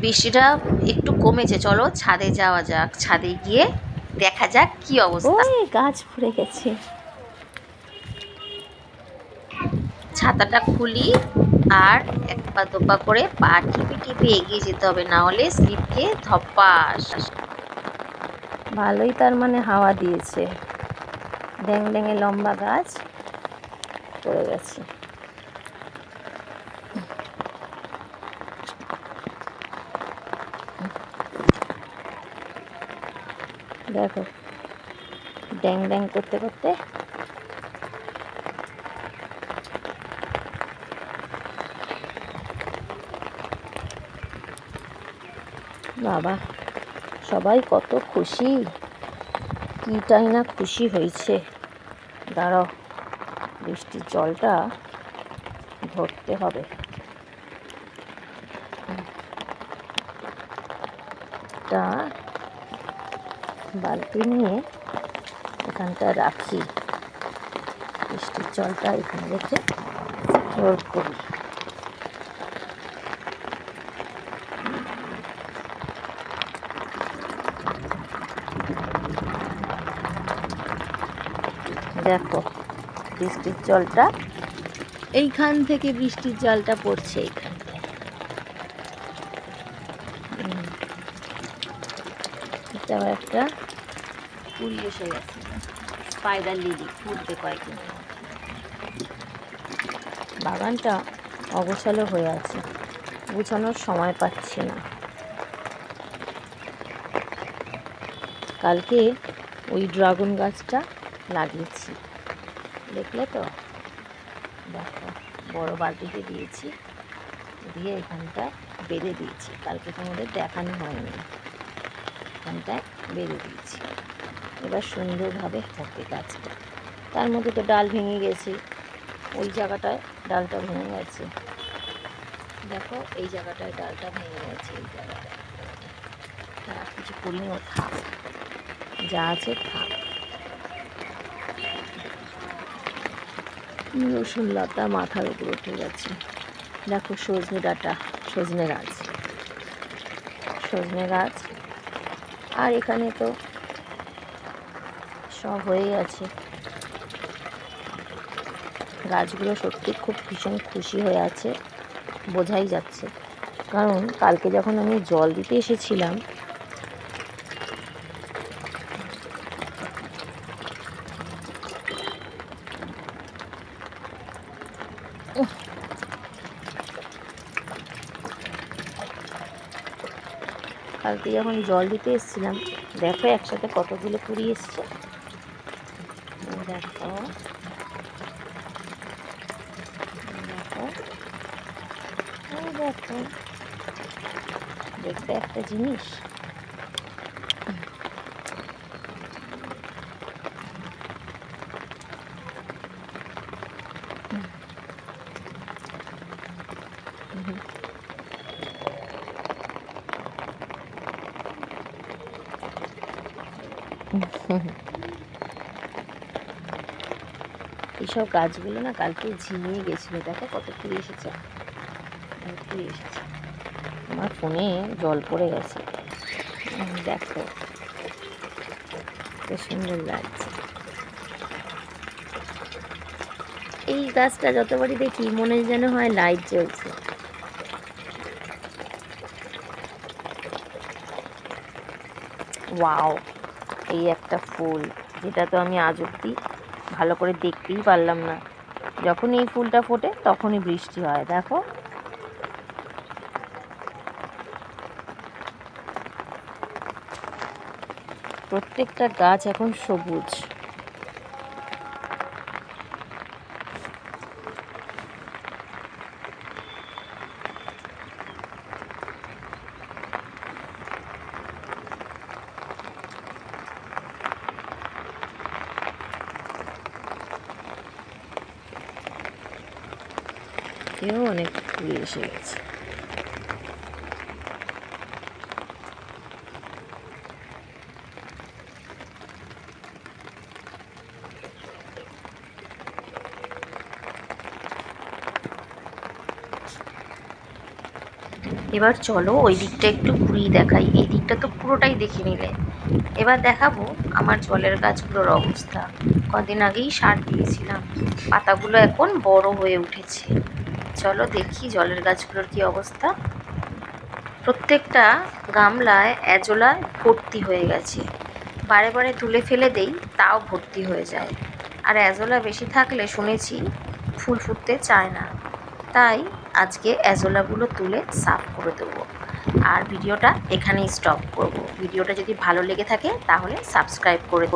বৃষ্টিটা একটু কমেছে, চলো ছাদে যাওয়া যাক। ছাদে গিয়ে দেখা যাক কি অবস্থা। ওই গাছ পড়ে গেছে। ছাতাটা খুলি আর এক পা দোপা করে পা টিপে টিপে এগিয়ে যেতে হবে, না হলে স্লিপ খেয়ে ধপাস। ভালোই তার মানে হাওয়া দিয়েছে। ড্যাং ড্যাঙে লম্বা গাছ পড়ে গেছে। দেখো ড্যাং ড্যাং করতে করতে বাবা, সবাই কত খুশি, কিটাই না খুশি হয়েছে। দাঁড়াও, বৃষ্টির জলটা ধরতে হবে। একটা বালতি নিয়ে এখানটা রাখি, বৃষ্টির জলটা এখানে রেখে স্টোর করি। দেখো বৃষ্টির জলটা এইখান থেকে, বৃষ্টির জলটা পড়ছে এইখানটায়। এটা আবার একটা ফুল এসে গেছে, স্পাইডার লিলি, ফুটবে কয়েকদিন। বাগানটা অগোছালো হয়ে আছে, গুছানোর সময় পাচ্ছি না। কালকে ওই ড্রাগন গাছটা লাগিয়েছি, দেখলে তো? দেখো বড় বালতিতে দিয়েছি, দিয়ে এখানটায় বেঁধে দিয়েছি। কালকে তোমাদের দেখানো হয়নি, এখানটায় বেঁধে দিয়েছি। এবার সুন্দরভাবে হবে গাছটা। তার মধ্যে তো ডাল ভেঙে গেছে, ওই জায়গাটায় ডালটা ভেঙে গেছে। দেখো এই জায়গাটায় ডালটা ভেঙে গেছে, এই জায়গাটায়। আর কিছু করিও, থাক যা আছে থাক। রসুন লতা মাথার উপর উঠে গেছে। দেখো সজনে ডাঁটা, সজনে গাছ, সজনে গাছ। আর এখানে তো সব হয়েই আছে। গাছগুলো সত্যি খুব ভীষণ খুশি হয়ে আছে, বোঝাই যাচ্ছে। কারণ কালকে যখন আমি জল দিতে এসেছিলাম, কালকে যখন জল দিতে এসেছিলাম, দেখো একসাথে কতগুলো কুড়ি এসছে। দেখো দেখো দেখো, দেখবে একটা জিনিস, এইসব গাছগুলো না কালকে ঝিমিয়ে গেছিলো। দেখো কত কুড়ি এসেছে, কুড়ি এসেছে। আমার ফোনে জল পড়ে গেছে, দেখো কত সুন্দর লাগছে। এই গাছটা যতবারই দেখি মনে যেন হয় লাইট জ্বলছে। ওয়াও, এই একটা ফুল, যেটা তো আমি আজ অব্দি ভালো করে দেখতেই পারলাম না। যখন এই ফুলটা ফোটে তখনই বৃষ্টি হয়। দেখো প্রত্যেকটা গাছ এখন সবুজ। এও অনেক ফুল এসে গেছে। এবার চলো ওই দিকটা একটু ঘুরিয়ে দেখাই, এই দিকটা তো পুরোটাই দেখে নিলে। এবার দেখাবো আমার জলের গাছগুলোর অবস্থা। কদিন আগেই সার দিয়েছিলাম, পাতাগুলো এখন বড় হয়ে উঠেছে। চলো দেখি জলের গাছগুলোর কি অবস্থা। প্রত্যেকটা গামলায় অ্যাজোলা ভর্তি হয়ে গেছে, বারে বারে তুলে ফেলে দেই তাও ভর্তি হয়ে যায়। আর অ্যাজোলা বেশি থাকলে শুনেছি ফুল ফুটতে চায় না, তাই আজকে অ্যাজোলাগুলো তুলে সাফ করে দেবো। আর ভিডিওটা এখানেই স্টপ করব। ভিডিওটা যদি ভালো লেগে থাকে তাহলে সাবস্ক্রাইব করে